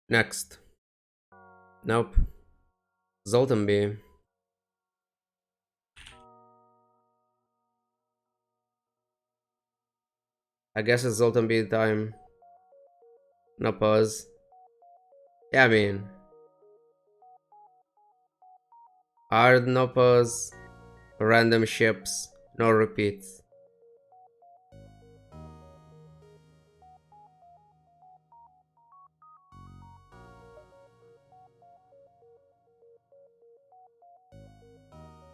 Next. Nope. Zoltan B. I guess it's Zoltan B time. No pause. Yeah, I mean, hard no pause. Random ships. No repeats.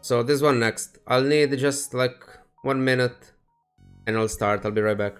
So this one next. I'll need just like 1 minute and I'll start. I'll be right back.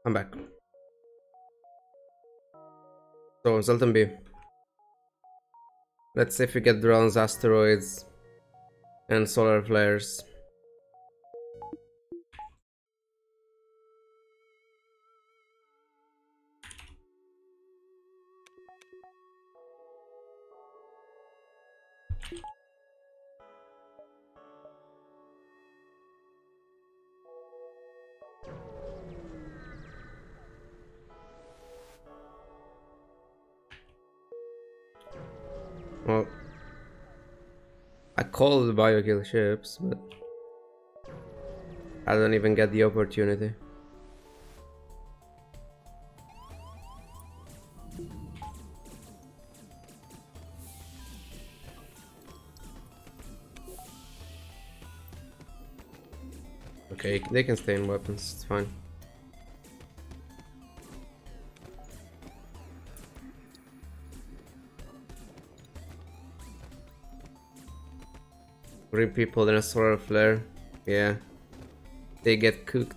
I'm back. So Zoltan B. Let's see if we get drones, asteroids, and solar flares. Well, I called biokill ships, but I don't even get the opportunity. Okay, they can stay in weapons, it's fine. Green people in a solar flare. Yeah. They get cooked.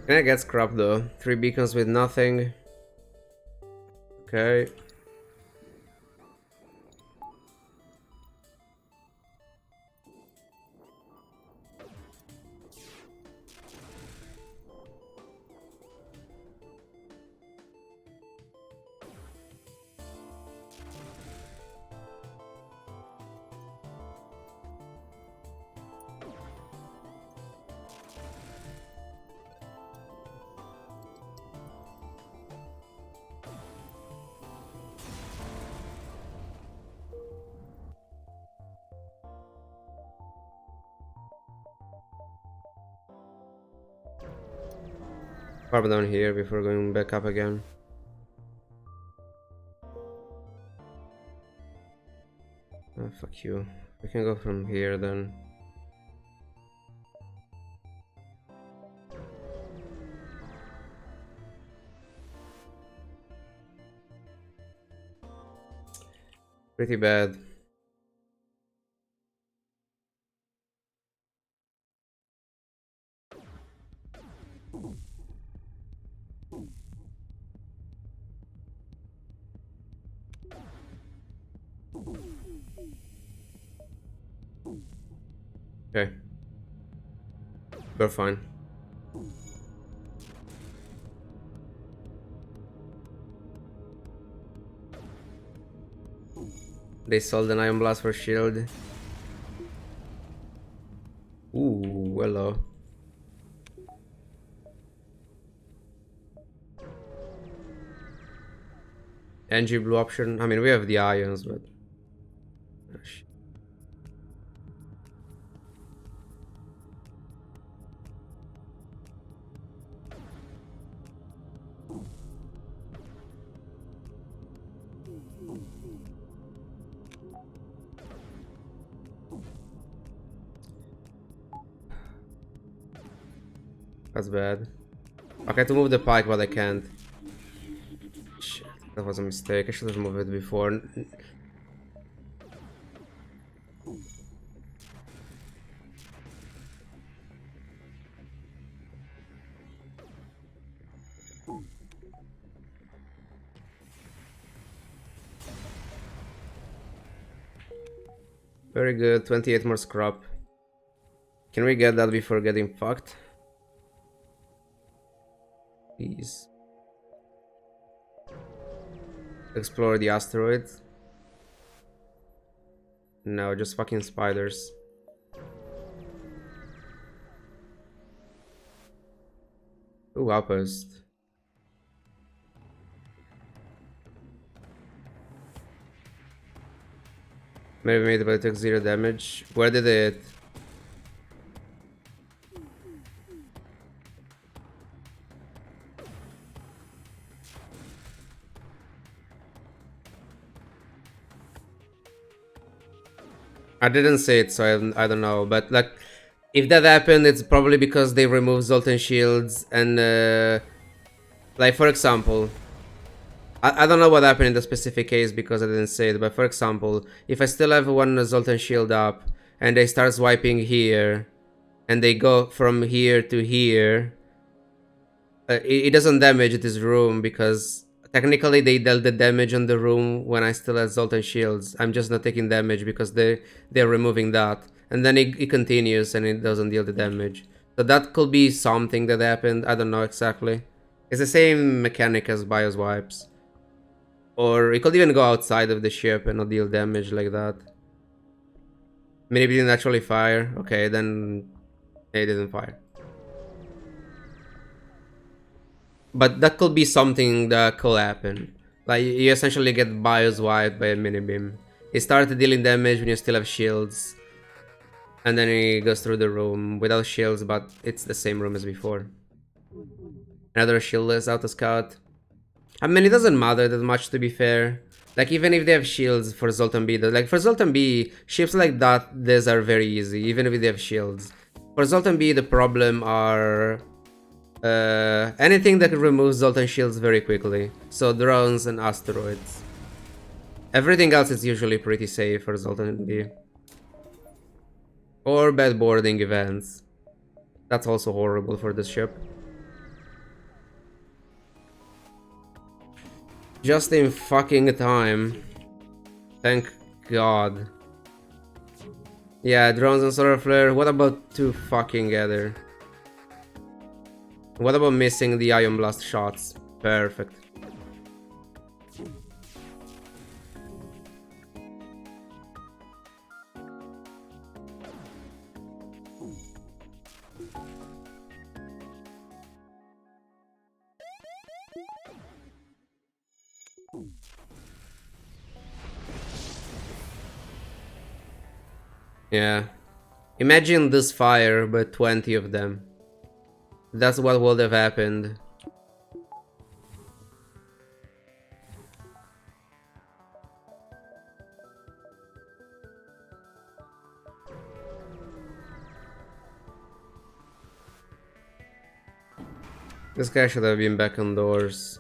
Can I get scrapped though? 3 beacons with nothing. Okay. Farm down here before going back up again. Oh, fuck you. We can go from here then. Pretty bad. Okay. We're fine. They sold an Iron Blast for shield. Ooh, hello. NG blue option. I mean, we have the ions, but... Oh, shit. That's bad. Okay, to move the pike, but I can't. Shit, that was a mistake. I should have moved it before. Very good. 28 more scrap. Can we get that before getting fucked? Please. Explore the asteroid. No, just fucking spiders. Ooh, outpost. Maybe made, but it took 0 damage. Where did it? I didn't say it, so I don't know. But like, if that happened, it's probably because they removed Zoltan shields and like for example, I don't know what happened in the specific case because I didn't say it. But for example, if I still have one Zoltan shield up and they start swiping here, and they go from here to here, it doesn't damage this room because technically they dealt the damage on the room when I still had Zoltan shields. I'm just not taking damage because they're removing that, and then it continues and it doesn't deal the damage. So that could be something that happened. I don't know exactly. It's the same mechanic as BIOS wipes, or it could even go outside of the ship and not deal damage like that. Maybe it didn't actually fire. Okay, then it didn't fire. But that could be something that could happen. Like, you essentially get bios wiped by a mini beam. He started dealing damage when you still have shields. And then he goes through the room without shields, but it's the same room as before. Another shieldless auto scout. I mean, it doesn't matter that much, to be fair. Like, even if they have shields for Zoltan B, like, for Zoltan B, ships like that, these are very easy, even if they have shields. For Zoltan B, the problem are anything that removes Zoltan shields very quickly. So drones and asteroids. Everything else is usually pretty safe for Zoltan B. Or bad boarding events. That's also horrible for this ship. Just in fucking time. Thank God. Yeah, drones and solar flare. What about two fucking other? What about missing the ion blast shots? Perfect. Yeah. Imagine this fire, but 20 of them. That's what would have happened. This guy should have been back on doors.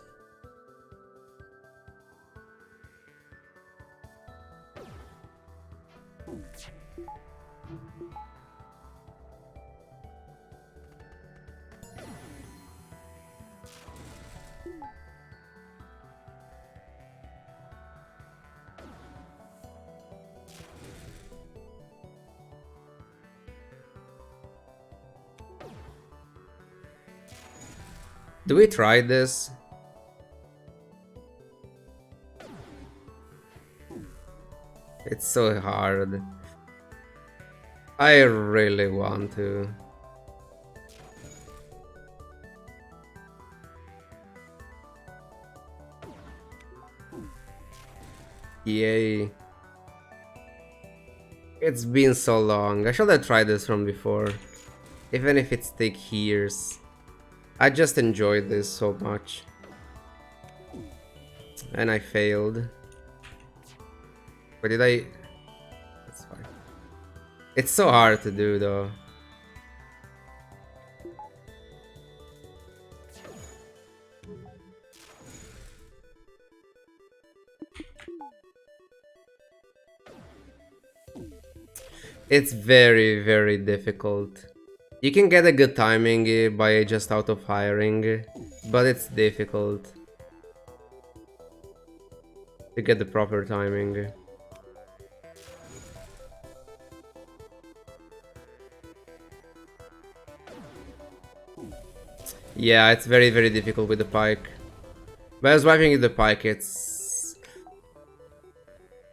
Do we try this? It's so hard. I really want to. Yay. It's been so long. I should have tried this from before. Even if it's take years. I just enjoyed this so much. And I failed. But did I? That's fine. It's so hard to do though. It's very, very difficult. You can get a good timing by just auto-firing, but it's difficult to get the proper timing. Yeah, it's very, very difficult with the pike. But as wiping with the pike, it's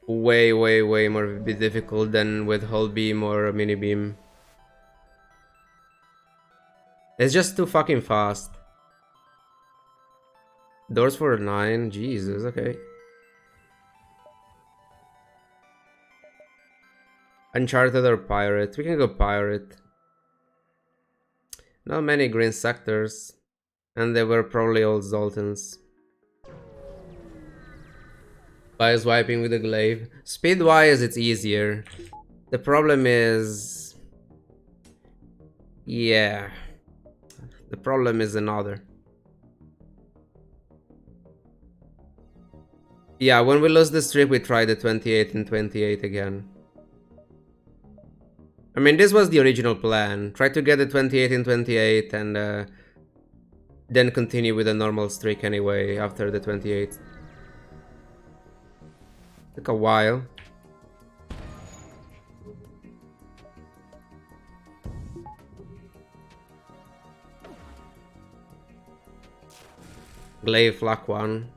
way, way, way more difficult than with hull beam or mini beam. It's just too fucking fast. Doors for 9, Jesus, okay. Uncharted or pirate? We can go pirate. Not many green sectors. And they were probably all Zoltans. By swiping with the glaive. Speed wise, it's easier. The problem is. Yeah. The problem is another. Yeah, when we lost the strip, we tried the 28 and 28 again. I mean, this was the original plan. Try to get the 28 and 28 and then continue with a normal streak anyway after the 28. Took a while. Glaive flak 1.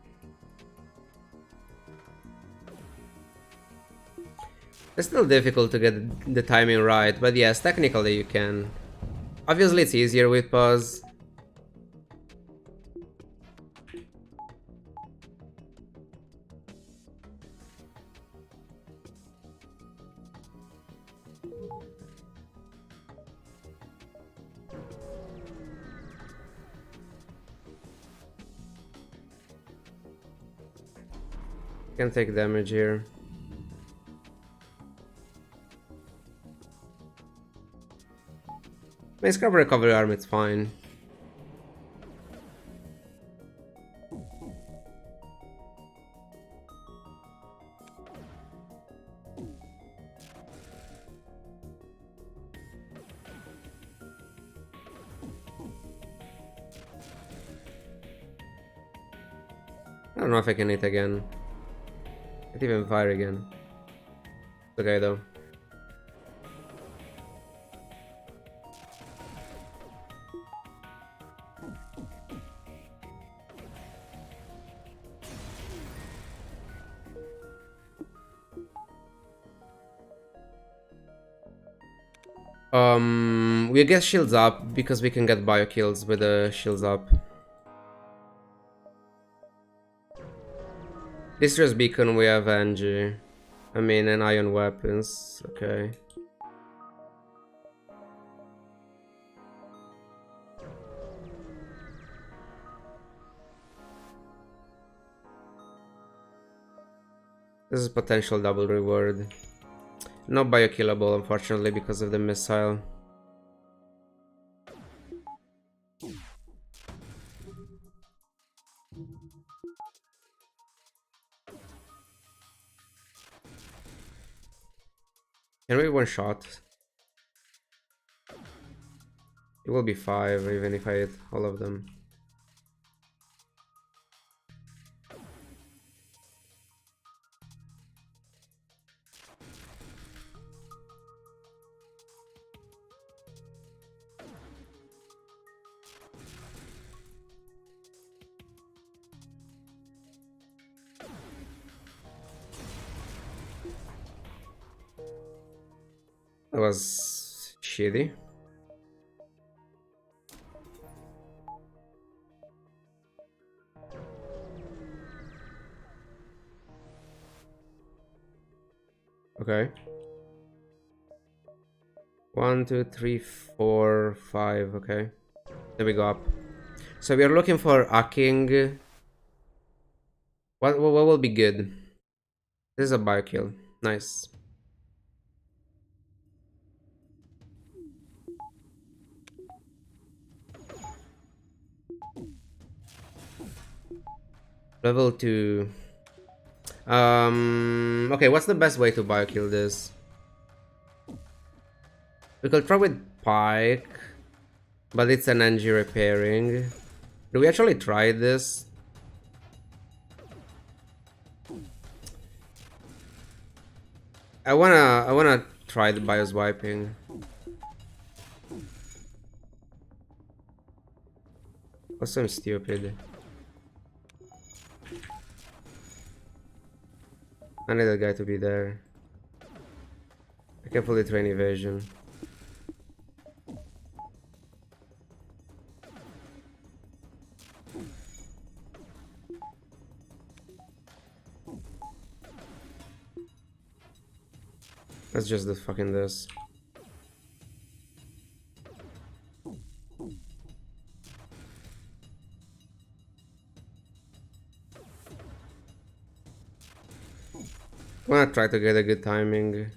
It's still difficult to get the timing right, but yes, technically you can. Obviously it's easier with pause. Can take damage here. My scrub recovery arm, it's fine. I don't know if I can hit again. Can't even fire again. It's okay though. We get shields up because we can get bio kills with the shields up. Distress beacon, we have Angie. I mean, and iron weapons. Okay. This is potential double reward. Not biokillable, unfortunately, because of the missile. Can we one shot? It will be 5 even if I hit all of them. That was shitty. Okay. 1, 2, 3, 4, 5. Okay. Then we go up. So we are looking for hacking. What will be good? This is a bio kill. Nice. Level 2. Okay, what's the best way to bio kill this? We could try with Pike, but it's an NG repairing. Do we actually try this? I wanna try the BIOS wiping. Also, I'm stupid. I need that guy to be there. I can fully train evasion. Let's just do fucking this. I wanna try to get a good timing.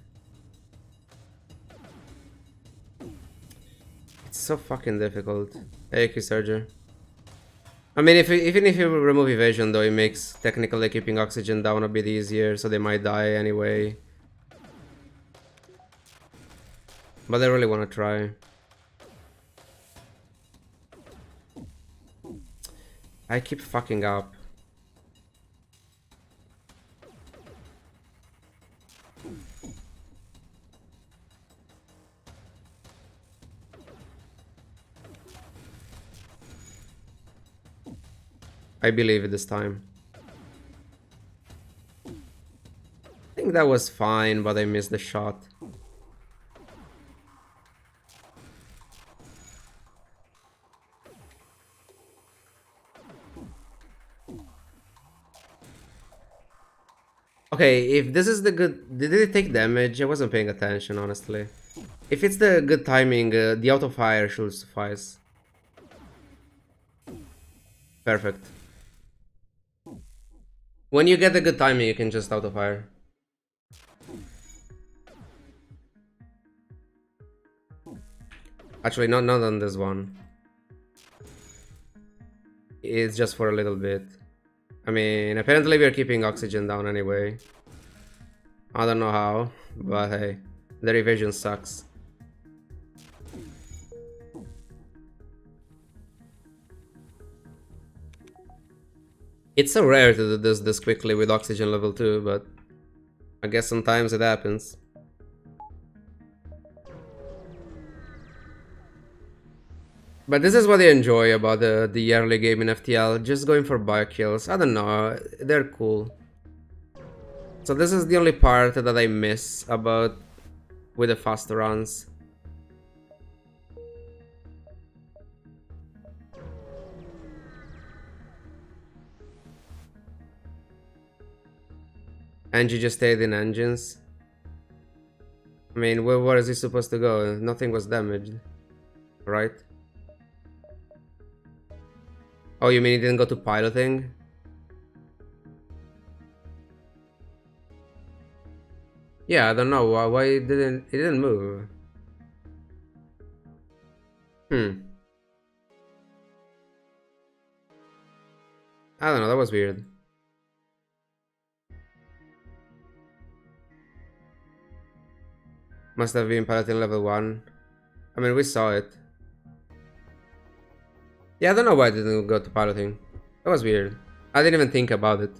It's so fucking difficult. Hey, Surger. I mean, even if you remove evasion, though, it makes technically keeping oxygen down a bit easier, so they might die anyway. But I really want to try. I keep fucking up. I believe it this time. I think that was fine, but I missed the shot. Okay, if this is the good... Did it take damage? I wasn't paying attention, honestly. If it's the good timing, the auto fire should suffice. Perfect. When you get the good timing, you can just auto fire. Actually, not on this one. It's just for a little bit. I mean, apparently we're keeping oxygen down anyway. I don't know how, but hey, the evasion sucks. It's so rare to do this quickly with oxygen level 2, but I guess sometimes it happens. But this is what I enjoy about the early game in FTL, just going for bio kills. I don't know, they're cool. So this is the only part that I miss about with the fast runs. And you just stayed in engines. I mean, where is he supposed to go? Nothing was damaged, right? Oh, you mean he didn't go to piloting? Yeah, I don't know why it didn't move. Hmm. I don't know, that was weird. Must have been piloting level 1. I mean, we saw it. Yeah, I don't know why I didn't go to piloting. That was weird. I didn't even think about it.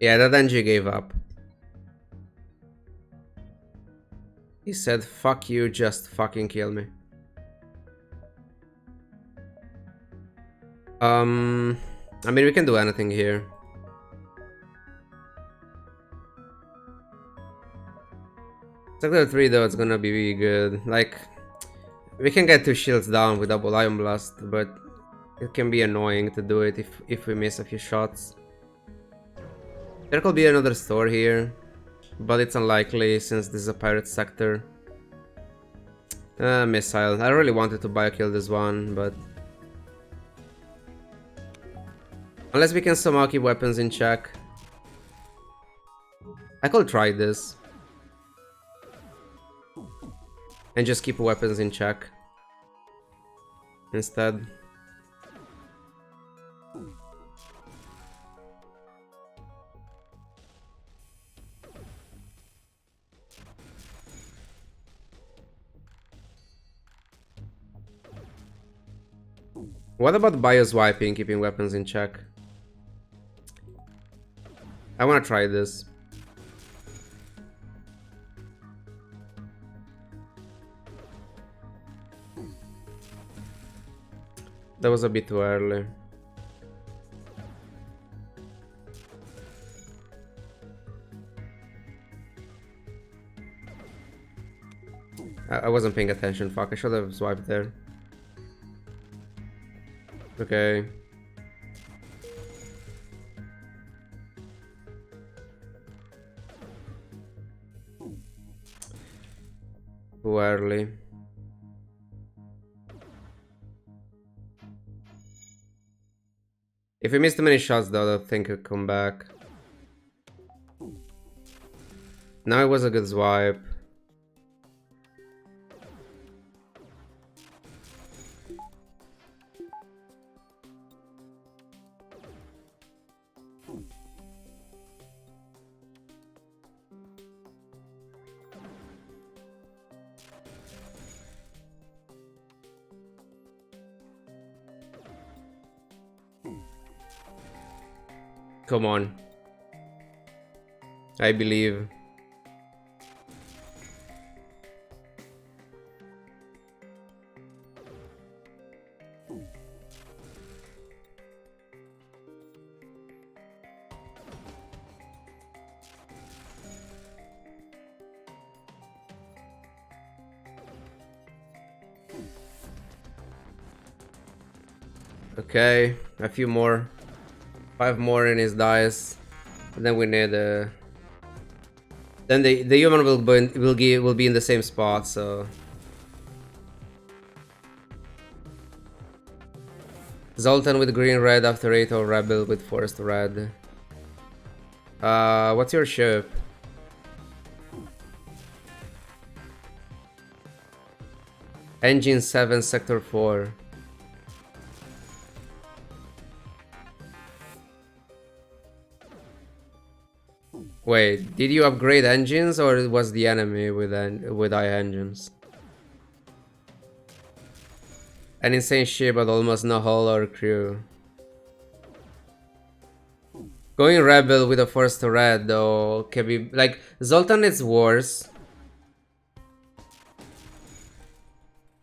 Yeah, that NG gave up. He said, fuck you, just fucking kill me. I mean, we can do anything here. Sector 3 though, it's gonna be really good. Like, we can get 2 shields down with double Ion Blast, but it can be annoying to do it if we miss a few shots. There could be another store here, but it's unlikely since this is a pirate sector. Missile. I really wanted to buy a kill this one, but... Unless we can somehow keep weapons in check. I could try this. And just keep weapons in check. Instead. What about bio-swiping, keeping weapons in check? I wanna try this. That was a bit too early. I wasn't paying attention, fuck, I should have swiped there. Okay. Too early. If we miss too many shots though, I don't think he'll come back. Now it was a good swipe. Come on. I believe. Okay, a few more. 5 more in his dice. And then we need then the human will be in the same spot, so Zoltan with green red after 8 or Rebel with forest red. What's your ship? Engine 7 sector 4. Wait, did you upgrade engines or it was the enemy with high engines? An insane ship but almost no hull or crew. Going rebel with a force to red though can be like Zoltan is worse.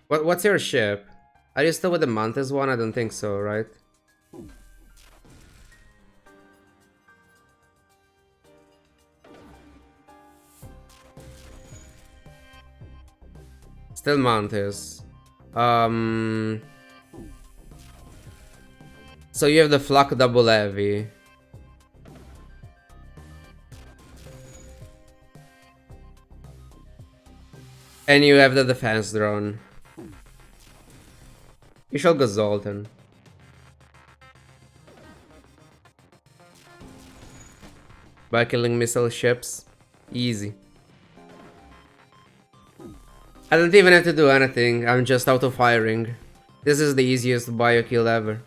What's your ship? Are you still with the Mantis one? I don't think so, right? Still Mantis. So you have the flak double heavy. And you have the defense drone. You shall go Zoltan. By killing missile ships. Easy. I don't even have to do anything, I'm just auto-firing. This is the easiest bio kill ever.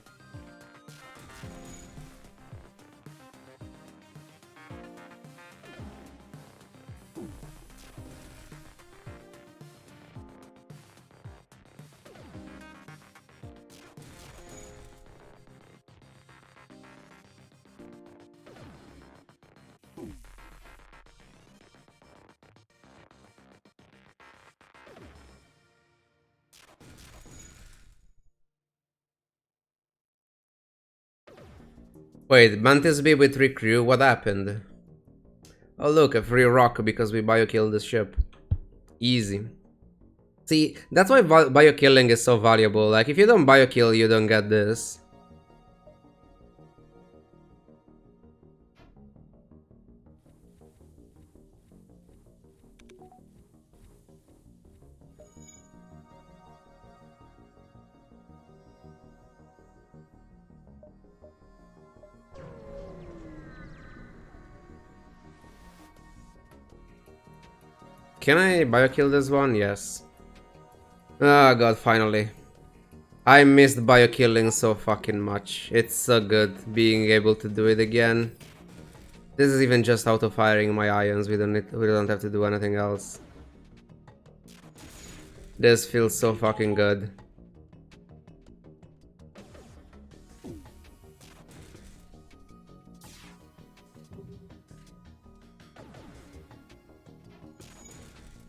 Wait, Mantis B with 3 crew, what happened? Oh look, a free rock because we bio-killed the ship. Easy. See, that's why bio-killing is so valuable, like if you don't bio-kill you don't get this. Can I bio-kill this one? Yes. Oh god, finally. I missed bio-killing so fucking much. It's so good being able to do it again. This is even just auto-firing my ions, we don't have to do anything else. This feels so fucking good.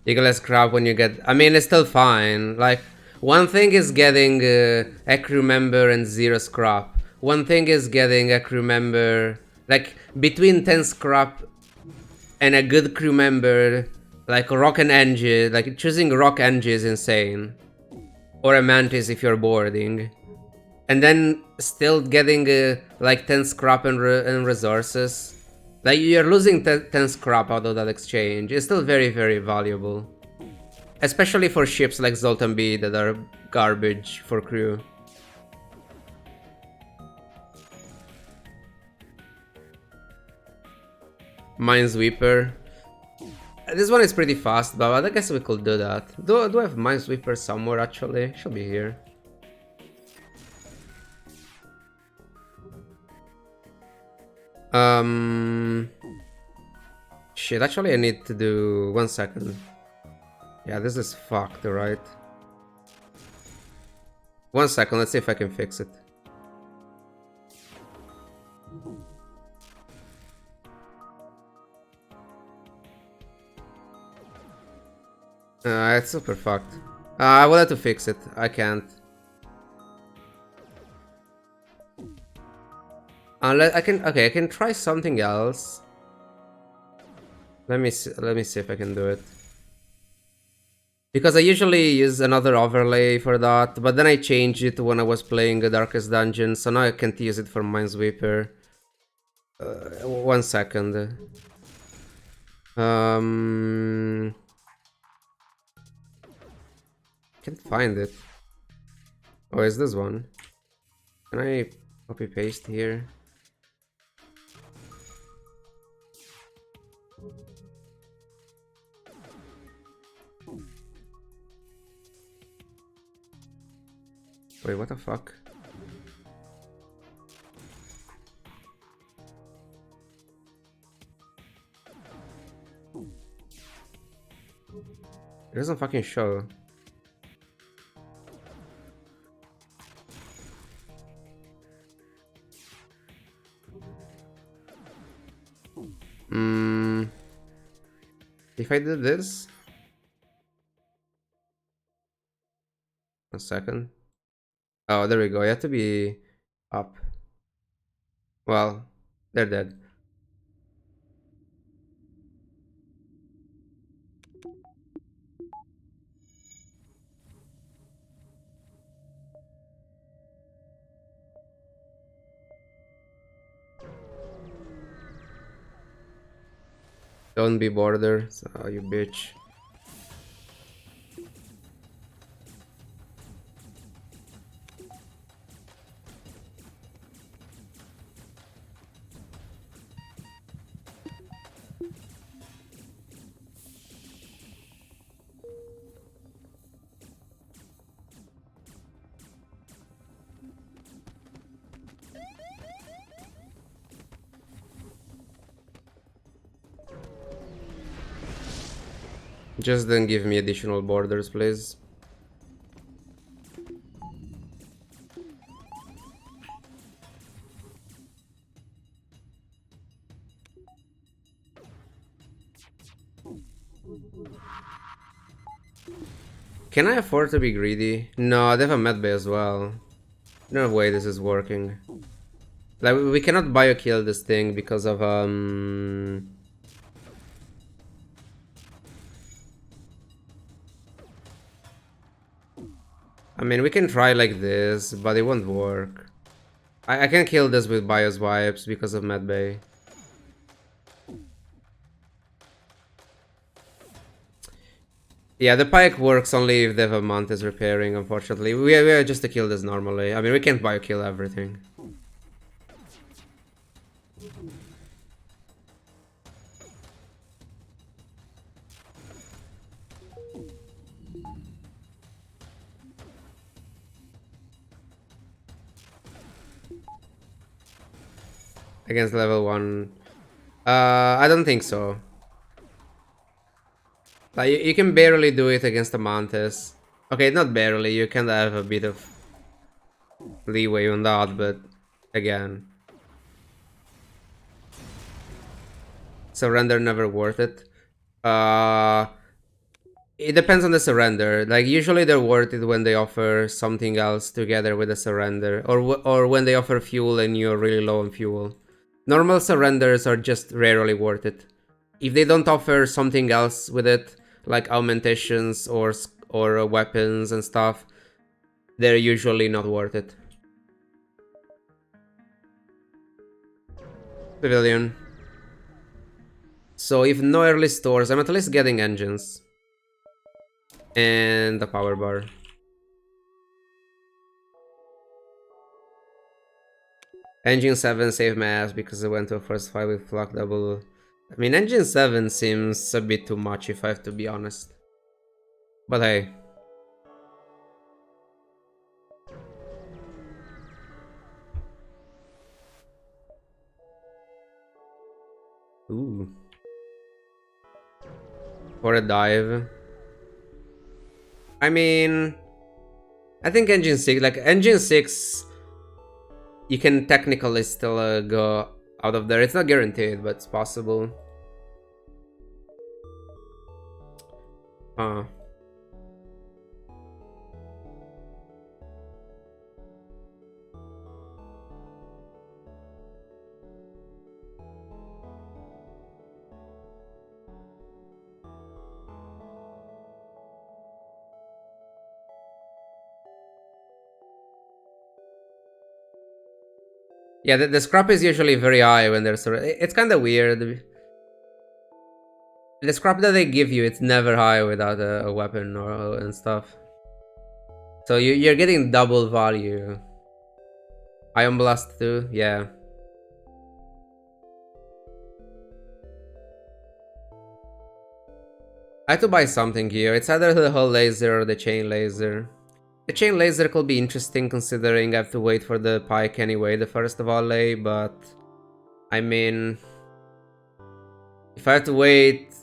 You get less crap when you get... I mean, it's still fine. Like, one thing is getting a crew member and 0 scrap. One thing is getting a crew member... Like, between 10 scrap and a good crew member, like rock and engine, like choosing rock engine is insane. Or a mantis if you're boarding. And then still getting like 10 scrap and resources. Like, you're losing 10 scrap out of that exchange. It's still very, very valuable. Especially for ships like Zoltan B that are garbage for crew. Minesweeper. This one is pretty fast, but I guess we could do that. Do I have Minesweeper somewhere actually? Should be here. Shit, actually I need to do... 1 second. Yeah, this is fucked, right? 1 second, let's see if I can fix it. It's super fucked. I will have to fix it. I can't. Unless I can... Okay, I can try something else. Let me see if I can do it. Because I usually use another overlay for that, but then I changed it when I was playing the Darkest Dungeon, so now I can't use it for Minesweeper. 1 second. Um, can't find it. Oh, is this one? Can I copy paste here? Wait, what the fuck? It doesn't fucking show. If I did this? 1 second. Oh, there we go. You have to be up. Well, they're dead. Don't be border. Oh, you bitch. Just don't give me additional borders, please. Can I afford to be greedy? No, they have a medbay as well. No way this is working. Like, we cannot bio-kill this thing because of, I mean, we can try like this, but it won't work. I can kill this with bios wipes because of medbay. Yeah, the pike works only if they have a Mantis repairing, unfortunately. We are just to kill this normally. I mean, we can't bio-kill everything. Against level 1. I don't think so. Like, you can barely do it against a Mantis. Okay, not barely, you can have a bit of leeway on that, but again. Surrender never worth it. Uh, it depends on the surrender. Like, usually they're worth it when they offer something else together with a surrender. Or when they offer fuel and you're really low on fuel. Normal surrenders are just rarely worth it. If they don't offer something else with it, like augmentations or weapons and stuff, they're usually not worth it. Civilian. So if no early stores, I'm at least getting engines. And the power bar. Engine 7 saved my ass because I went to a first fight with Flock double. I mean, Engine 7 seems a bit too much if I have to be honest. But hey. Ooh. For a dive. I mean, I think Engine 6, like Engine 6, you can technically still go out of there. It's not guaranteed, but it's possible. Uh, Yeah, the scrap is usually very high when there's... It's kind of weird. The scrap that they give you, it's never high without a weapon or and stuff. So you're getting double value. Ion Blast too, yeah. I have to buy something here. It's either the hull laser or the chain laser. The chain laser could be interesting considering I have to wait for the pike anyway, the first volley, but... I mean... If I have to wait,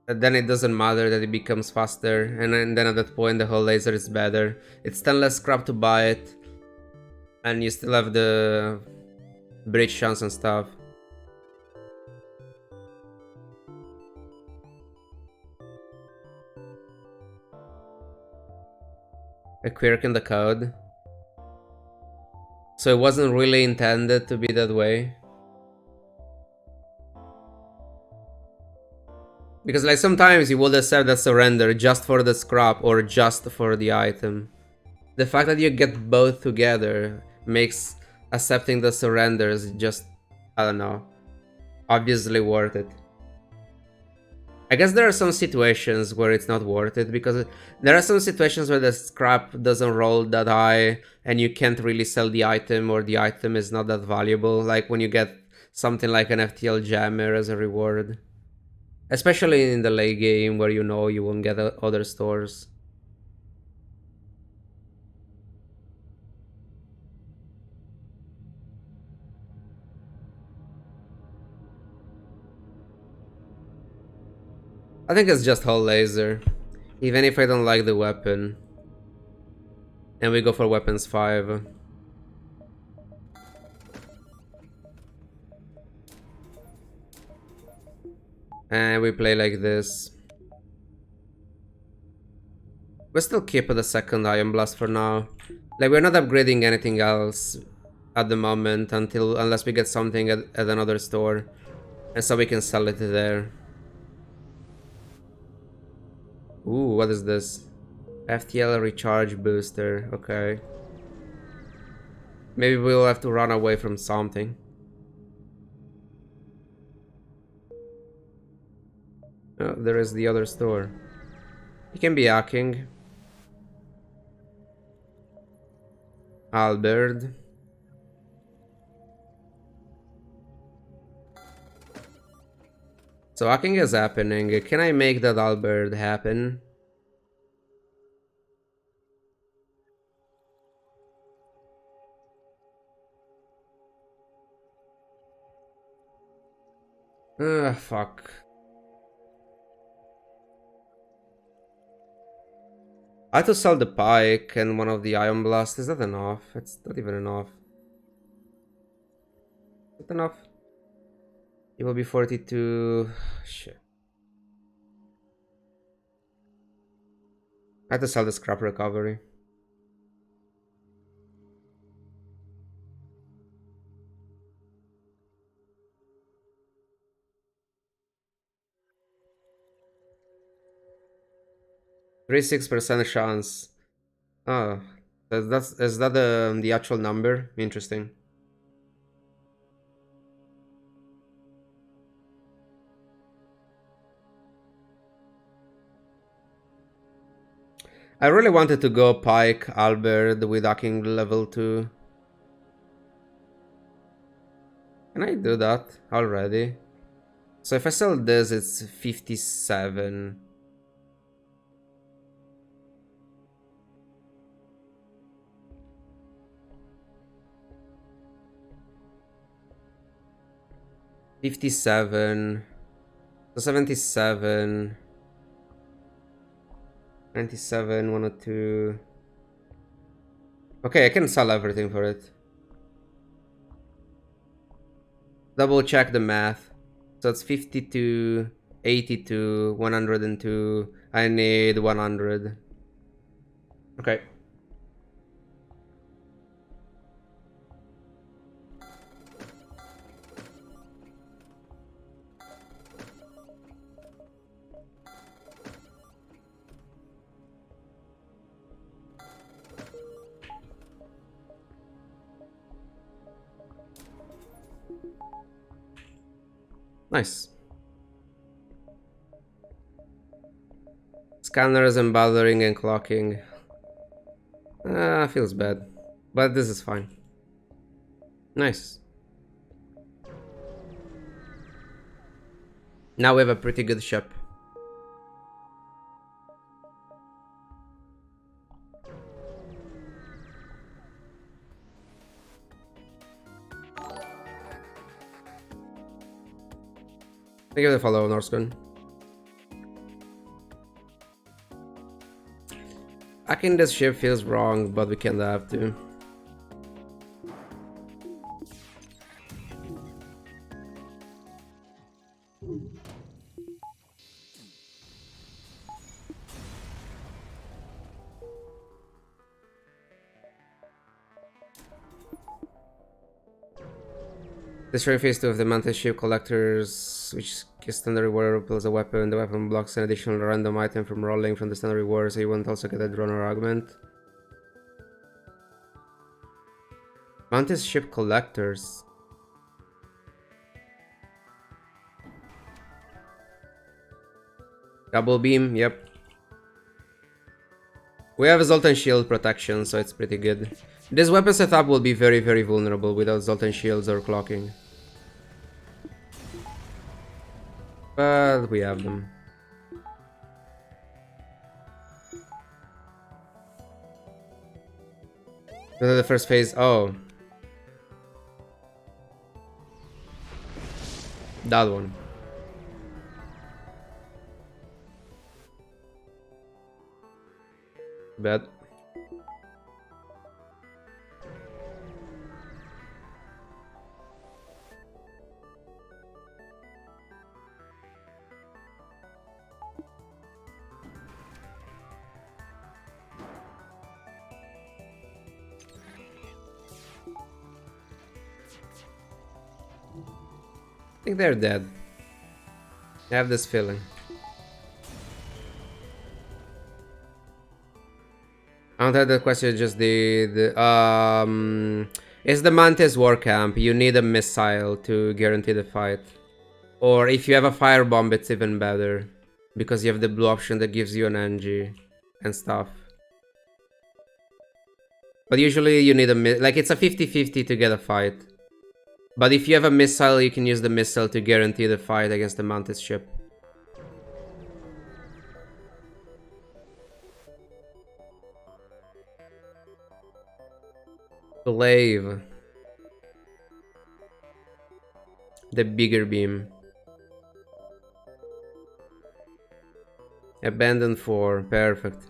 then it doesn't matter that it becomes faster, and then at that point the hull laser is better. It's 10 less scrap to buy it, and you still have the bridge chance and stuff. A quirk in the code. So it wasn't really intended to be that way. Because like sometimes you would accept that surrender just for the scrap or just for the item. The fact that you get both together makes accepting the surrenders just, I don't know, obviously worth it. I guess there are some situations where it's not worth it, because there are some situations where the scrap doesn't roll that high and you can't really sell the item, or the item is not that valuable, like when you get something like an FTL jammer as a reward. Especially in the late game where you know you won't get other stores. I think it's just hull laser, even if I don't like the weapon. And we go for weapons 5. And we play like this. We still keep the second Ion Blast for now. Like, we're not upgrading anything else at the moment unless we get something at another store. And so we can sell it there. Ooh, what is this? FTL recharge booster, okay. Maybe we'll have to run away from something. Oh, there is the other store. He can be hacking. Albert. So hacking is happening. Can I make that Albert happen? Fuck. I have to sell the pike and one of the ion blast. Is that enough? It's not even enough. Is that enough? It will be 42. Shit. I have to sell the scrap recovery. %36 chance. Oh, is that the actual number? Interesting. I really wanted to go pike Albert with hacking level 2. Can I do that already? So if I sell this, it's 57. $57. So 77. 97, 102. Okay, I can sell everything for it. Double check the math. So it's 52, 82, 102. I need 100. Okay. Nice. Scanners and bothering and clocking. Feels bad. But this is fine. Nice. Now we have a pretty good ship. Thank you for the follow, Norsegun. Hacking this ship feels wrong, but we can't have to. Destroy phase 2 of the Mantis ship collectors, which gives standard reward plus a weapon. The weapon blocks an additional random item from rolling from the standard reward, so you won't also get a drone or augment. Mantis ship collectors. Double beam, yep. We have a Zoltan shield protection, so it's pretty good. This weapon setup will be very, very vulnerable without Zoltan shields or clocking. But we have them. The first phase, oh. That one. Bad. I think they're dead. I have this feeling. I don't have the question, just it's the Mantis war camp. You need a missile to guarantee the fight. Or if you have a firebomb, it's even better. Because you have the blue option that gives you an NG and stuff. But usually you need like it's a 50-50 to get a fight. But if you have a missile, you can use the missile to guarantee the fight against the Mantis ship. Glaive. The bigger beam. Abandon 4. Perfect.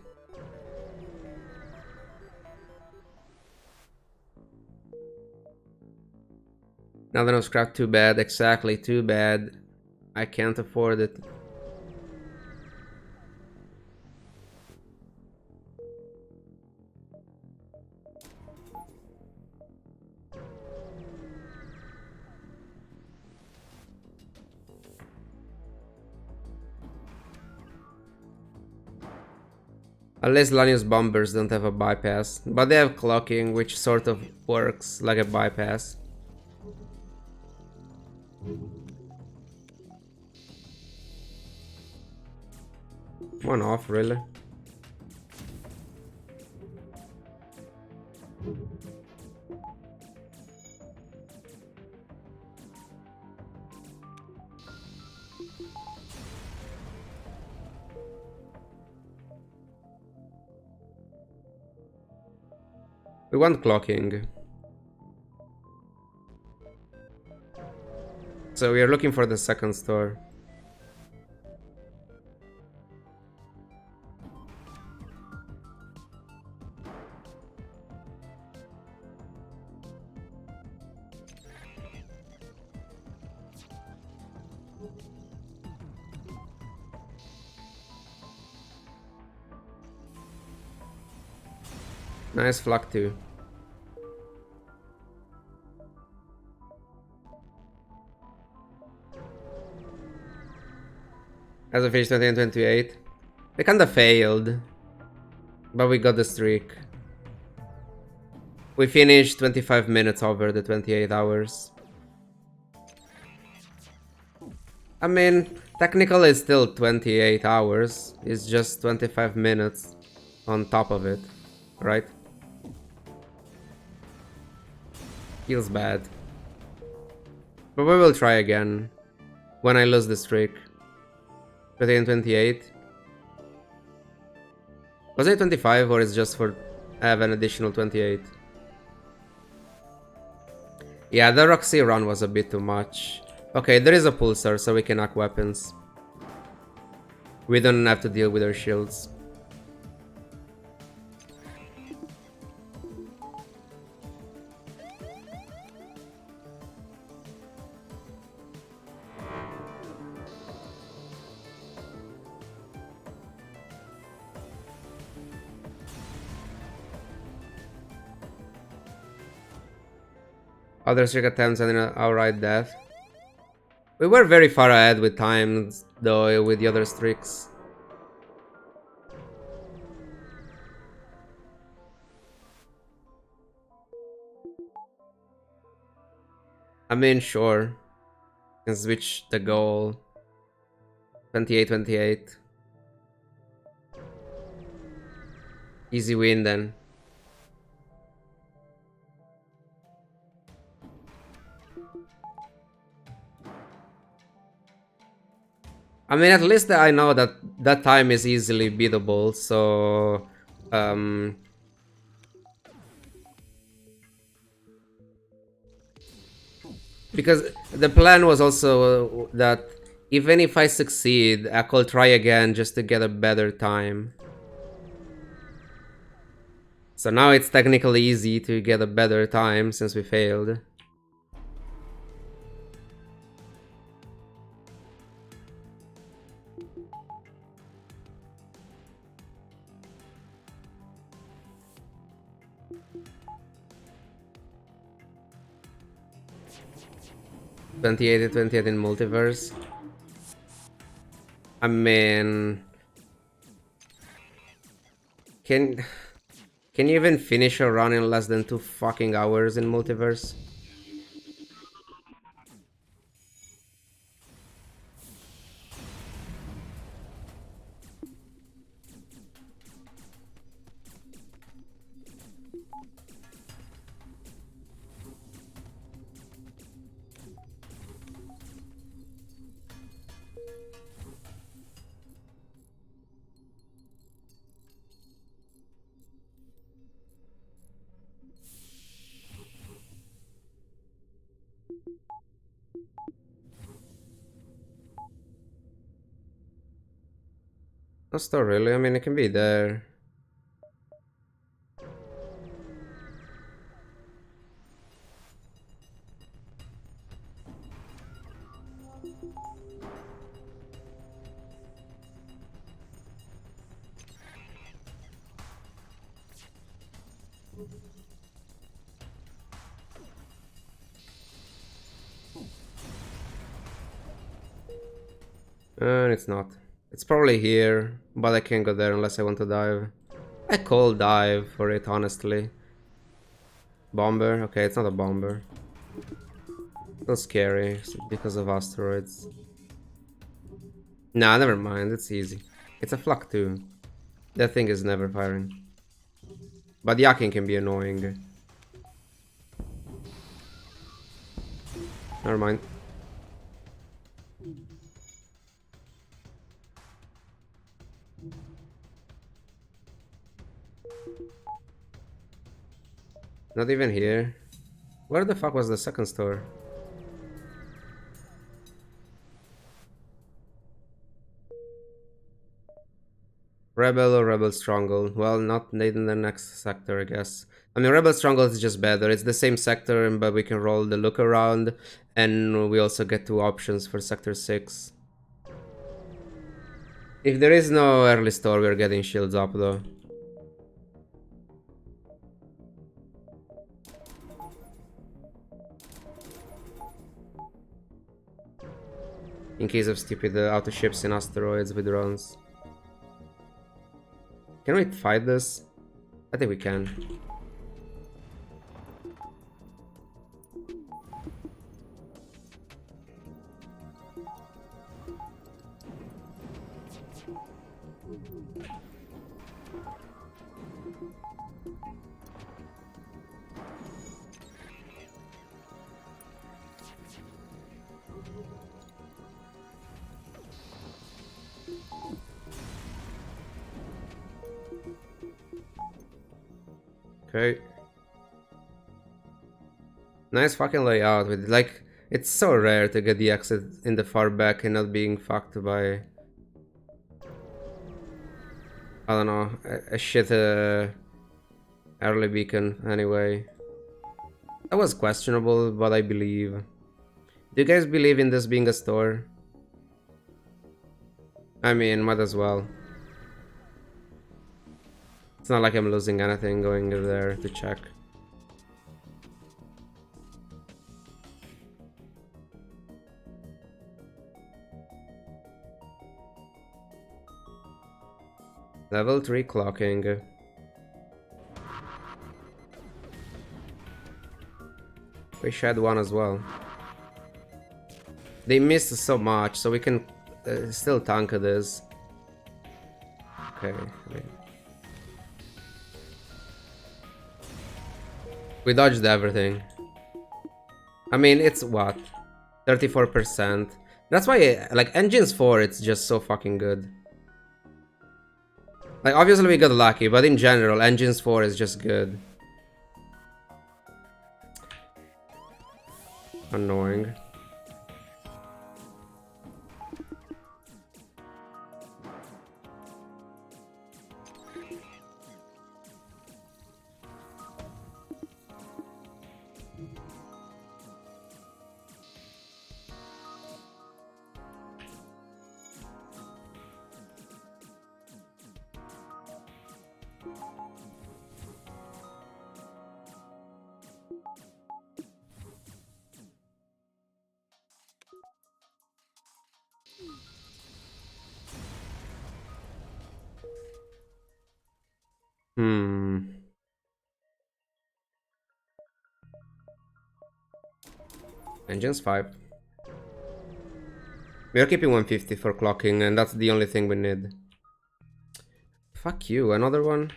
Another no scrap, too bad. Exactly, too bad. I can't afford it. Unless Lanius bombers don't have a bypass. But they have clocking, which sort of works like a bypass. One off, really? We want clocking. So we are looking for the second store. Nice flak too. As of age 20 and 28. They kinda failed. But we got the streak. We finished 25 minutes over the 28 hours. I mean, technically it's still 28 hours. It's just 25 minutes on top of it, right? Feels bad. But we will try again when I lose the streak. 28 and 28. Was it 25 or is just for have an additional 28? Yeah, the Roxy run was a bit too much. Okay, there is a pulsar, so we can hack weapons. We don't have to deal with our shields. Other streak attempts and an outright death. We were very far ahead with times, though, with the other streaks. I mean, sure. Can switch the goal. 28-28. Easy win then. I mean, at least I know that that time is easily beatable, so... because the plan was also that even if I succeed, I could try again just to get a better time. So now it's technically easy to get a better time since we failed. (28-28) in multiverse. I mean, can you even finish a run in less than 2 fucking hours in multiverse? No store really, I mean it can be there. It's not. It's probably here, but I can't go there unless I want to dive. I could dive for it, honestly. Bomber? Okay, it's not a bomber. Not scary, because of asteroids. Nah, never mind, it's easy. It's a flak too. That thing is never firing. But yakking can be annoying. Never mind. Not even here. Where the fuck was the second store? Rebel or Rebel Stronghold? Well, not in the next sector, I guess. I mean, Rebel Stronghold is just better. It's the same sector, but we can roll the look around, and we also get 2 options for Sector 6. If there is no early store, we're getting shields up, though. In case of stupid auto ships and asteroids with drones. Can we fight this? I think we can. Okay. Nice fucking layout with like it's so rare to get the exit in the far back and not being fucked by I don't know a shit early beacon anyway. That was questionable, but I believe. Do you guys believe in this being a store? I mean, might as well. It's not like I'm losing anything going there to check. Level 3 clocking. We had one as well. They missed so much, so we can still tank this. Okay. We dodged everything. I mean, it's what? 34%. That's why, like, Engines 4, it's just so fucking good. Like, obviously we got lucky, but in general, Engines 4 is just good. Annoying. Engines 5. We are keeping 150 for clocking, and that's the only thing we need. Fuck you, another one?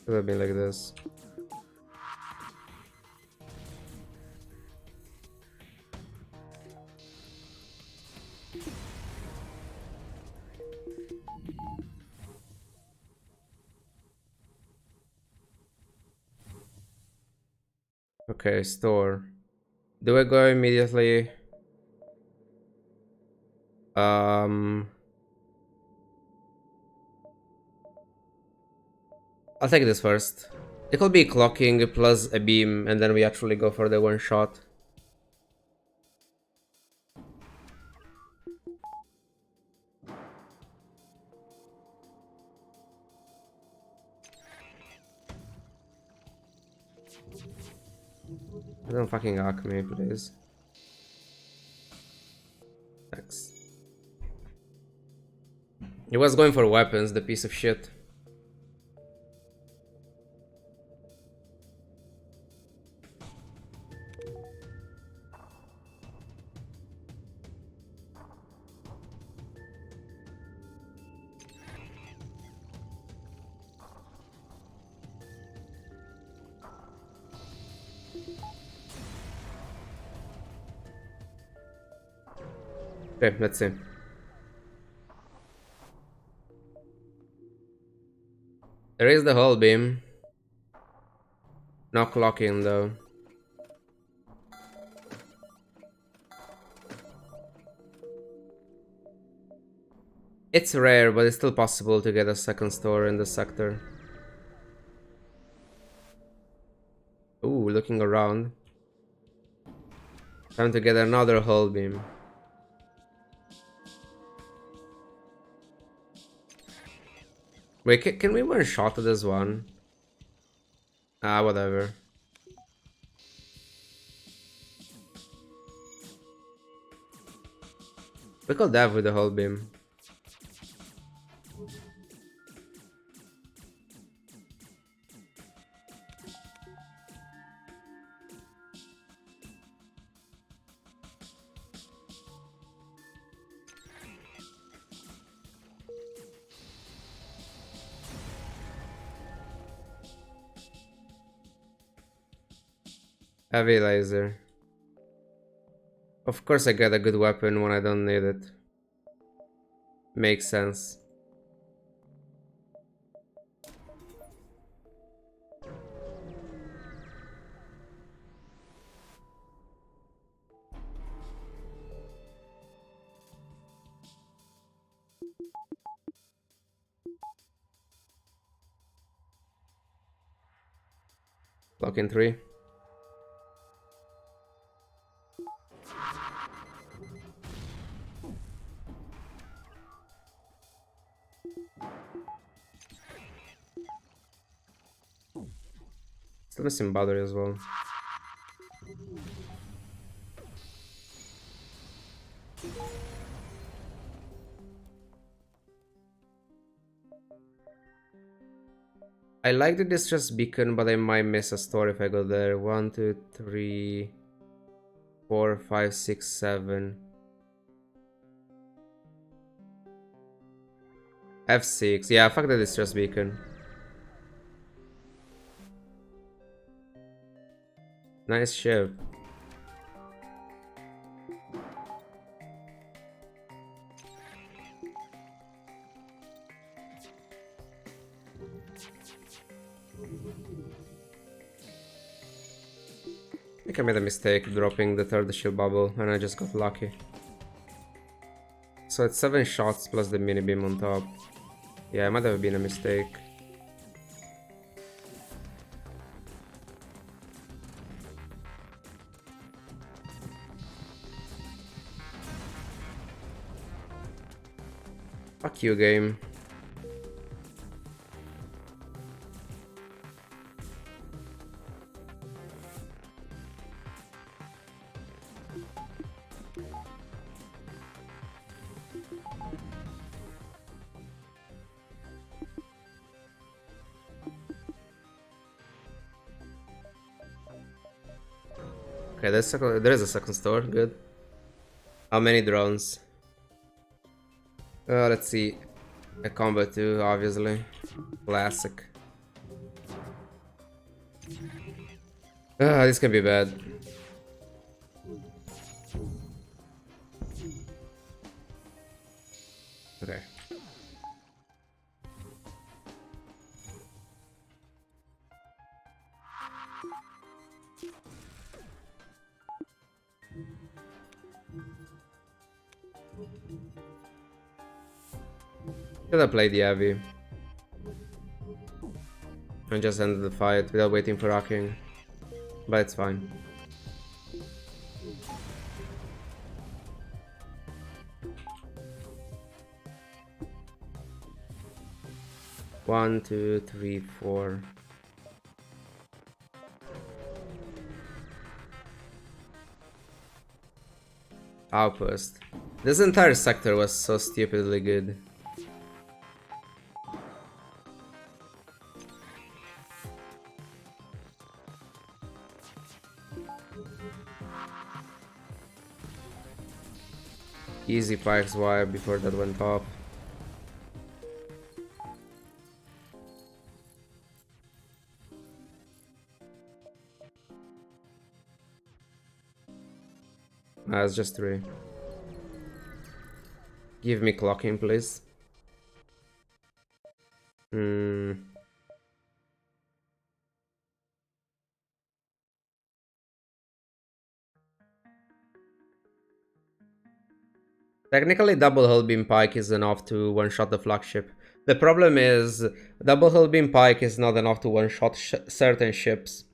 Could have been like this. Okay, store. Do I go immediately? I'll take this first. It could be clocking plus a beam, and then we actually go for the one shot. Don't fucking hack me, please. Thanks. He was going for weapons, the piece of shit. Okay, let's see. There is the hull beam. No clocking though. It's rare, but it's still possible to get a second store in the sector. Ooh, looking around. Time to get another hull beam. Wait, can we one shot at this one? Ah, whatever. We could have with the hull beam. Heavy laser. Of course I get a good weapon when I don't need it. Makes sense. Lock in 3. Still missing battery as well. I like the distress beacon, but I might miss a story if I go there. 1, 2, 3, 4, 5, 6, 7. F6. Yeah, fuck the distress beacon. Nice ship. I think I made a mistake dropping the third shield bubble and I just got lucky. So it's 7 shots plus the mini beam on top. Yeah, it might have been a mistake. Fuck you, game. Okay, there is a second store, good. How many drones? Let's see. A combo 2, obviously. Classic. This can be bad. Okay. Should have played the heavy. And just ended the fight without waiting for rocking. But it's fine. One, two, three, 4. Outpost. This entire sector was so stupidly good. Easy Pike's wire before that went off. It's just 3. Give me clocking, please. Technically, double hull beam pike is enough to one-shot the flagship. The problem is, double hull beam pike is not enough to one-shot certain ships.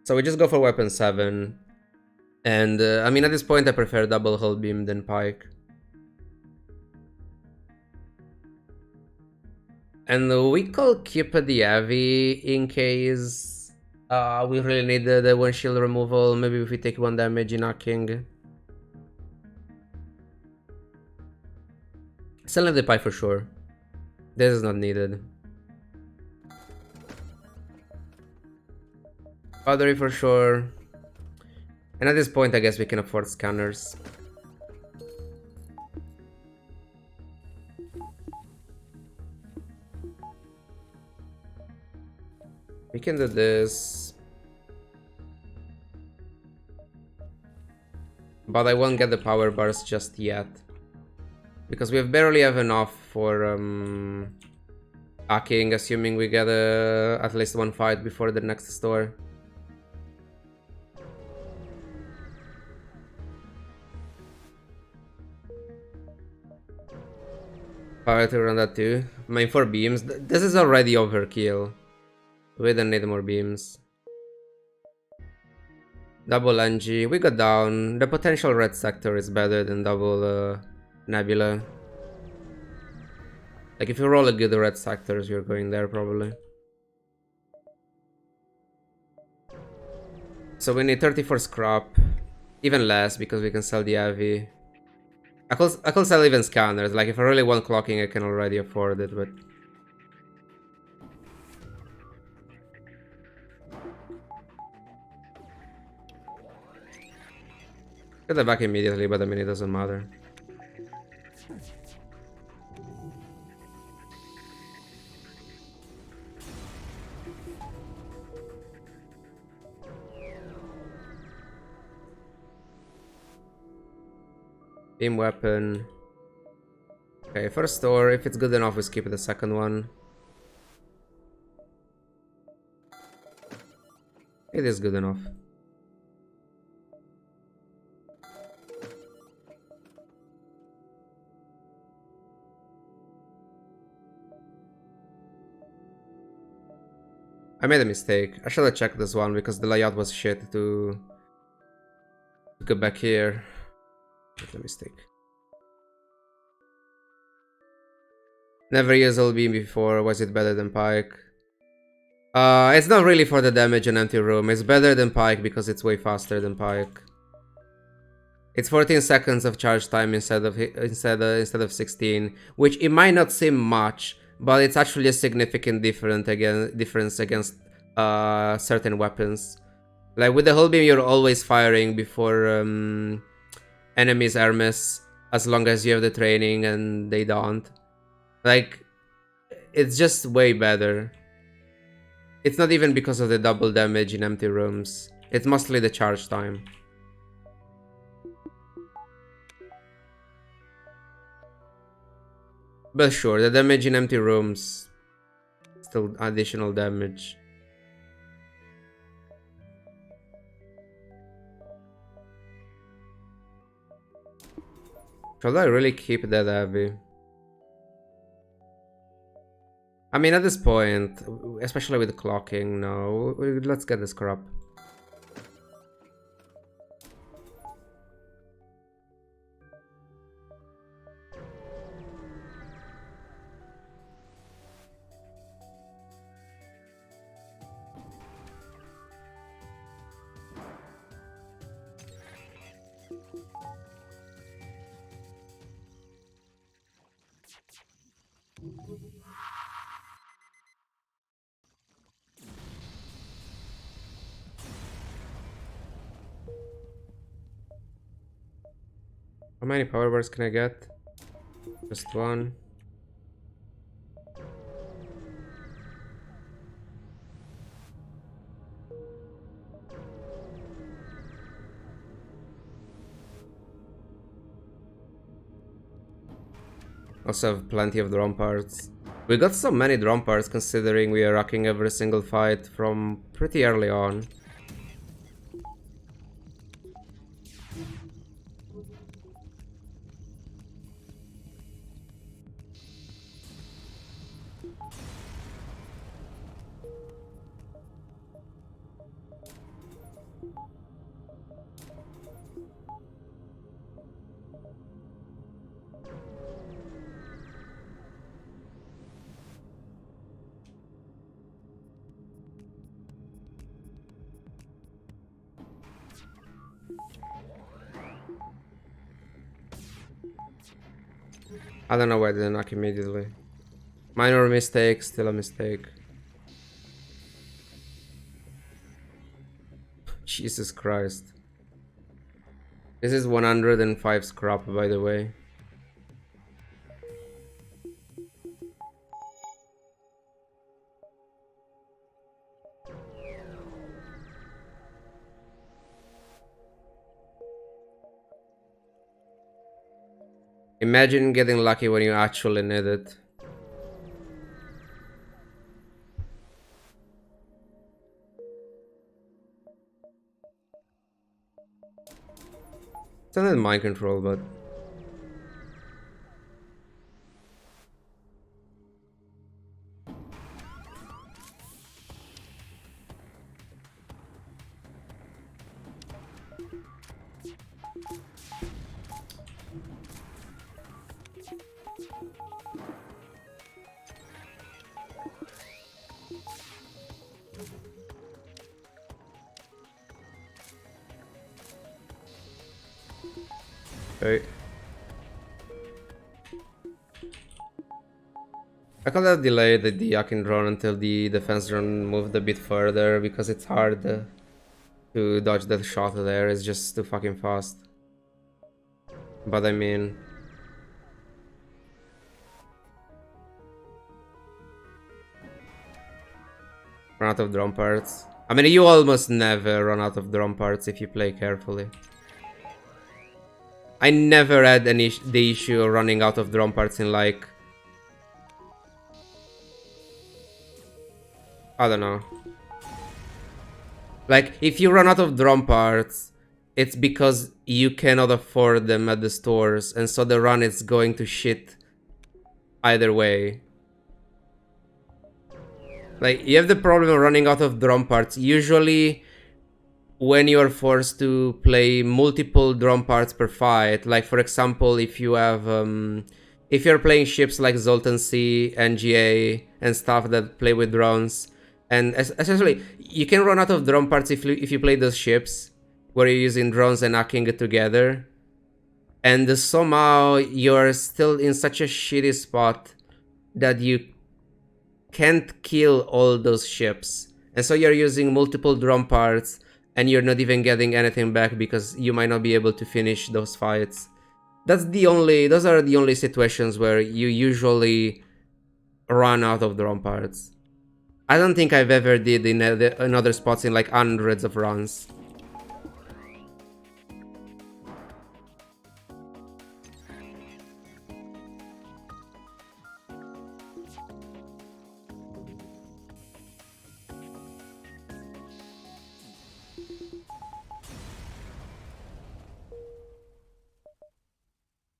So we just go for weapon 7. And, I mean, at this point I prefer double hull beam than pike. And we call Cupid the heavy in case we really need the one shield removal. Maybe if we take 1 damage in knocking. Selling the pie for sure. This is not needed. Battery for sure. And at this point I guess we can afford scanners. We can do this. But I won't get the power bars just yet. Because we barely have enough for hacking, assuming we get at least one fight before the next store. Power to run that too. Main 4 beams. This is already overkill. We don't need more beams. Double NG. We got down. The potential red sector is better than double Nebula. Like if you roll a good red sectors, you're going there probably. So we need 34 scrap. Even less because we can sell the heavy. I could sell even scanners. Like if I really want clocking, I can already afford it, but get it back immediately, but I mean it doesn't matter. Beam weapon. Okay, first store. If it's good enough, we skip the second one. It is good enough. I made a mistake. I should have checked this one because the layout was shit to go back here. That's a mistake. Never used all beam before. Was it better than Pike? It's not really for the damage in empty room. It's better than Pike because it's way faster than Pike. It's 14 seconds of charge time instead of 16, which it might not seem much, but it's actually a significant difference against certain weapons. Like with the hull beam, you're always firing before enemies armies, as long as you have the training and they don't. Like, it's just way better. It's not even because of the double damage in empty rooms. It's mostly the charge time. But sure, the damage in empty rooms, still additional damage. Should I really keep that heavy? I mean, at this point, especially with the clocking, no. Let's get this crop. How many power bars can I get? Just one. Also have plenty of drum parts. We got so many drum parts considering we are rocking every single fight from pretty early on. I don't know why I didn't knock immediately. Minor mistake, still a mistake. Jesus Christ. This is 105 scrap, by the way. Imagine getting lucky when you actually need it. It's not mind control, but... Okay. I could have delayed the Yakin drone until the defense drone moved a bit further, because it's hard to dodge that shot there. It's just too fucking fast. But I mean... Run out of drone parts. I mean, you almost never run out of drone parts if you play carefully. I never had the issue of running out of drone parts in, like... I don't know. Like, if you run out of drone parts, it's because you cannot afford them at the stores, and so the run is going to shit either way. Like, you have the problem of running out of drone parts. Usually, when you're forced to play multiple drone parts per fight, like for example, if you have, if you're playing ships like Zoltan C, NGA, and stuff that play with drones, and essentially, you can run out of drone parts if you play those ships, where you're using drones and hacking it together, and somehow you're still in such a shitty spot that you can't kill all those ships, and so you're using multiple drone parts, and you're not even getting anything back because you might not be able to finish those fights. Those are the only situations where you usually run out of drone parts. I don't think I've ever did in other spots in like hundreds of runs.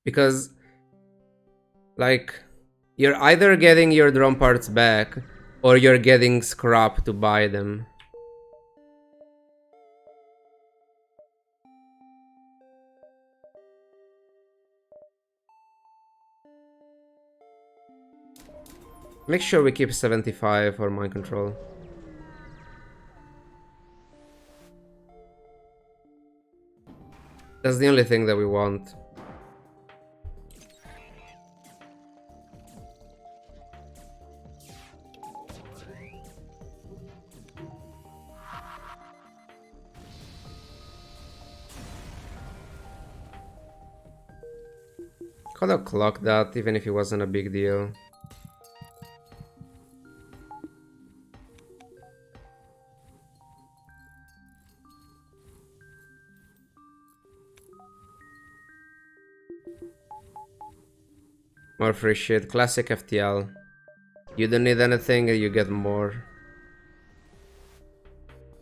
Because, like, you're either getting your drone parts back, or you're getting scrap to buy them. Make sure we keep 75 for mind control. That's the only thing that we want. Could have clocked that, even if it wasn't a big deal. More free shit. Classic FTL. You don't need anything, you get more.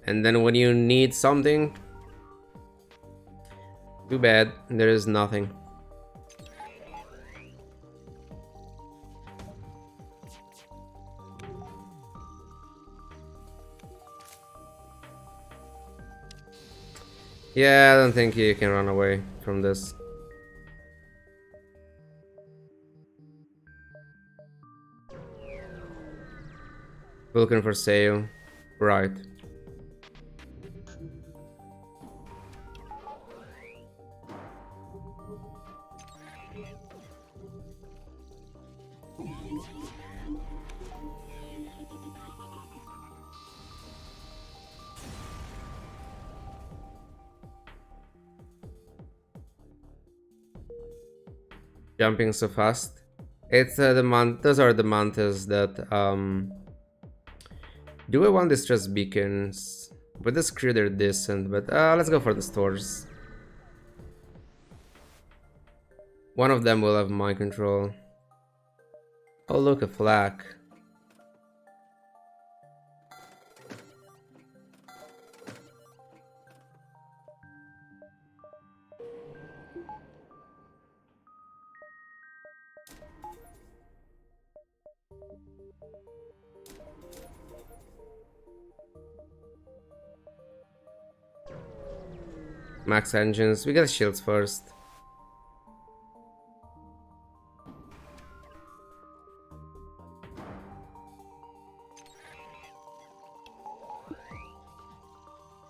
And then when you need something... Too bad, there is nothing. Yeah, I don't think you can run away from this. Vulcan for sale. Right. Jumping so fast. It's those are the mantas that do I want distress beacons? With the screw they're decent, but let's go for the stores. One of them will have mind control. Oh, look, a flak. Max engines. We get shields first.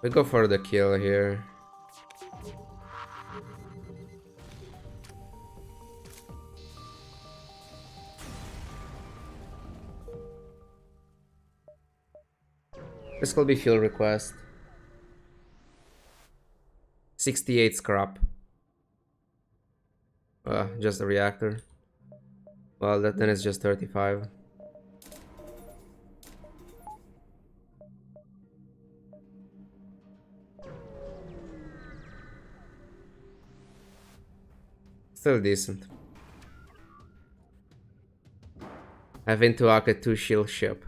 We go for the kill here. This could be fuel request. 68 scrap. Just a reactor. Well, then it's just 35. Still decent. Having to hack a 2-shield ship.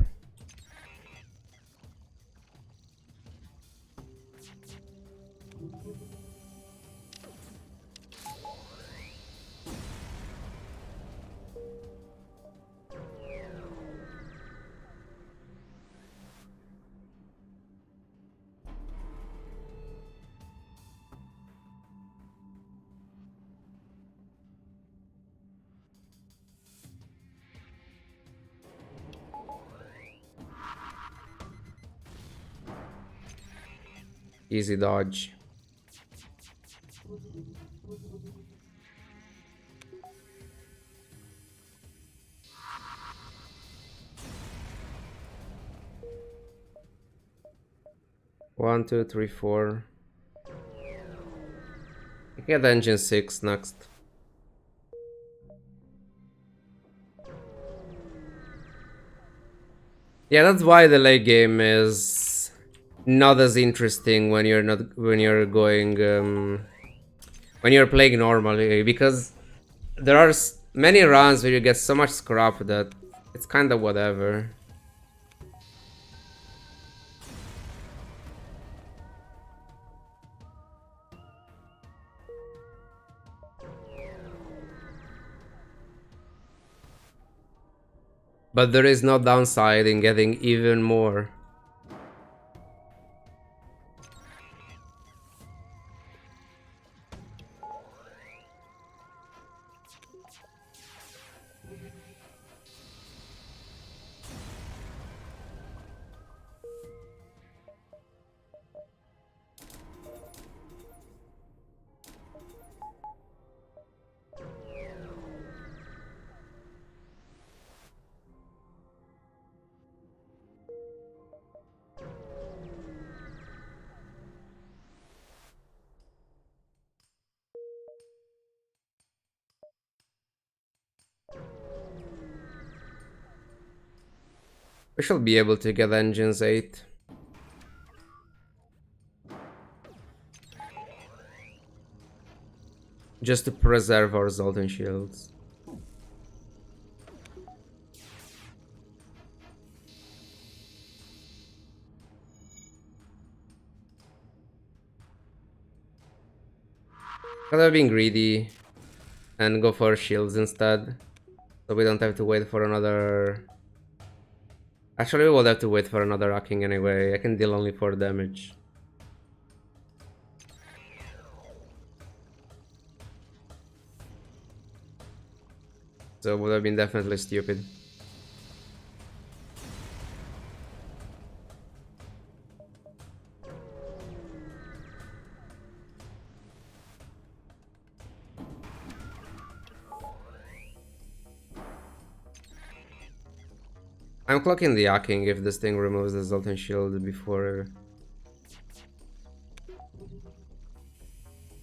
Easy dodge. One, two, three, four. I get engine 6 next. Yeah, that's why the late game is not as interesting when you're going when you're playing normally, because there are many runs where you get so much scrap that it's kind of whatever. But there is no downside in getting even more. We should be able to get engines 8. Just to preserve our Zoltan shields. Could have been greedy and go for shields instead, so we don't have to wait for another... Actually, we will have to wait for another hacking anyway. I can deal only 4 damage. So it would have been definitely stupid. I'm clocking the hacking if this thing removes the Zoltan shield before...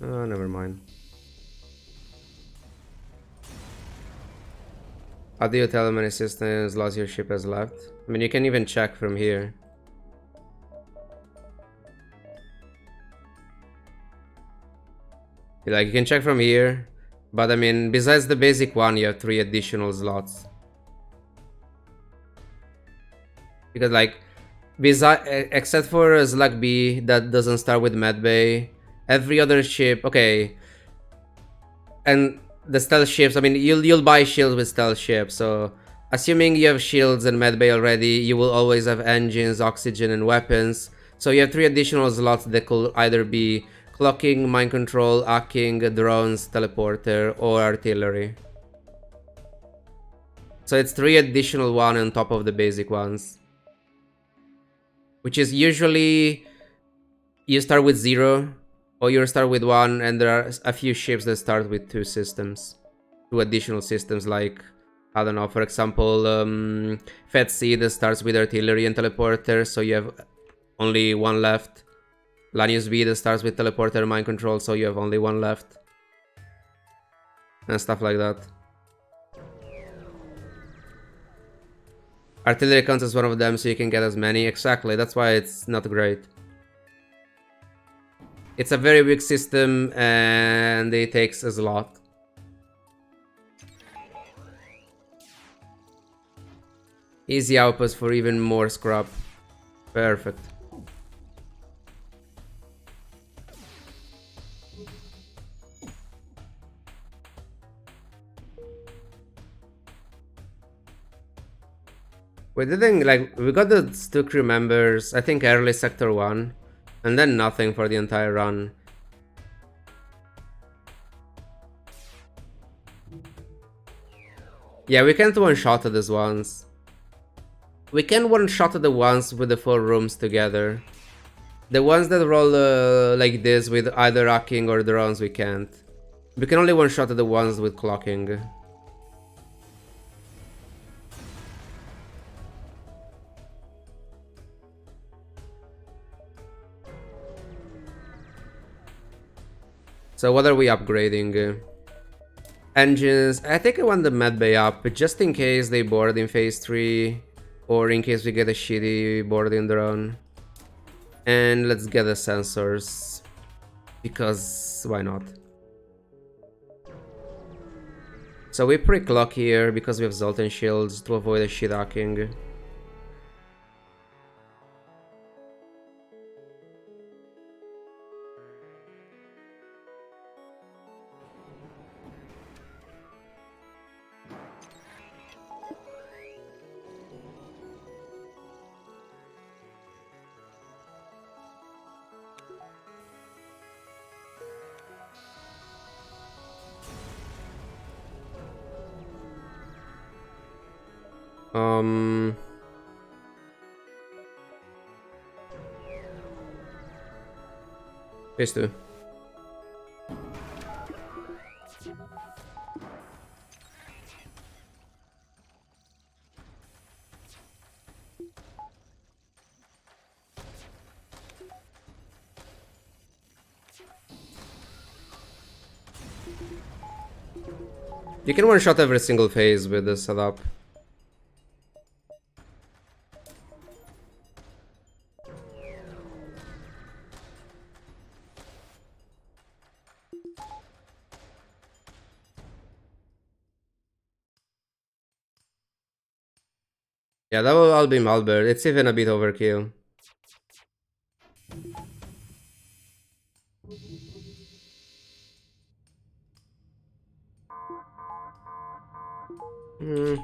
Oh, never mind. How do you tell how many systems lost your ship has left? I mean, you can even check from here. Like, you can check from here, But I mean, besides the basic one, you have 3 additional slots. Because like, except for Slug B that doesn't start with medbay, every other ship, okay, and the stealth ships. I mean, you'll buy shields with stealth ships, so assuming you have shields and medbay already, you will always have engines, oxygen, and weapons. So you have 3 additional slots that could either be clocking, mind control, hacking, drones, teleporter, or artillery. So it's 3 additional one on top of the basic ones, which is usually you start with 0 or you start with 1, and there are a few ships that start with 2 systems, 2 additional systems, like, I don't know, for example, Fed C that starts with artillery and teleporter, so you have only 1 left. Lanius B that starts with teleporter and mind control, so you have only 1 left. And stuff like that. Artillery counts as one of them, so you can get as many. Exactly, that's why it's not great. It's a very weak system, and it takes a lot. Easy outpost for even more scrap. Perfect. We didn't, like, we got the 2 crew members, I think early sector 1, and then nothing for the entire run. Yeah, we can't one-shot this once. We can one-shot the ones with the 4 rooms together. The ones that roll like this with either hacking or drones, we can't. We can only one-shot the ones with clocking. So what are we upgrading? Engines. I think I want the medbay up, just in case they board in phase 3, or in case we get a shitty boarding drone. And let's get the sensors, because why not? So we pre-clock here because we have Zoltan shields to avoid a shit hacking. Phase 2. You can one-shot every single phase with this setup. Yeah, that will all be Malbert. It's even a bit overkill. Do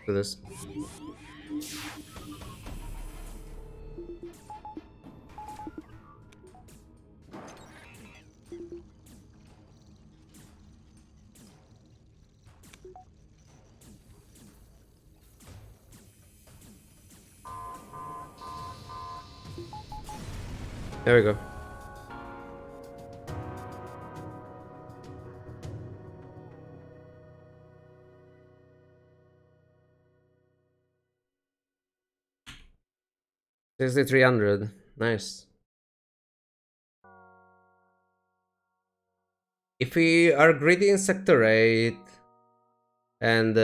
this. There we go. $6,300. Nice. If we are greedy in sector 8 and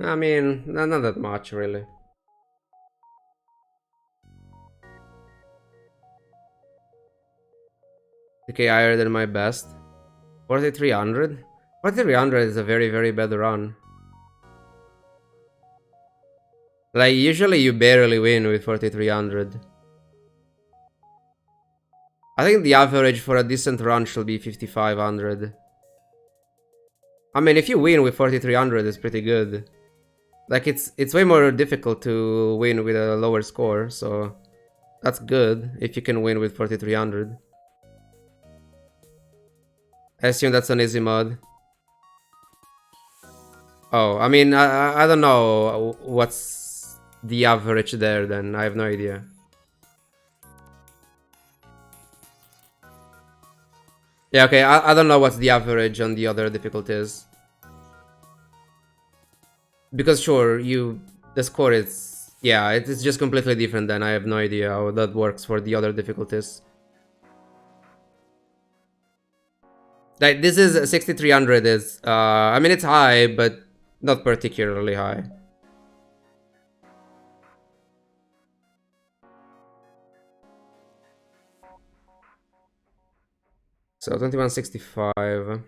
I mean, not that much really. Okay, higher than my best. 4300? 4300 is a very, very bad run. Like, usually you barely win with 4300. I think the average for a decent run should be 5500. I mean, if you win with 4300, it's pretty good. Like, it's way more difficult to win with a lower score, so that's good if you can win with 4300. I assume that's an easy mod. Oh, I mean, I don't know what's the average there then. I have no idea. Yeah, okay, I don't know what's the average on the other difficulties. Because sure, the score is, yeah, it's just completely different then. I have no idea how that works for the other difficulties. Like, this is 6300 is, I mean, it's high, but not particularly high. So 2165.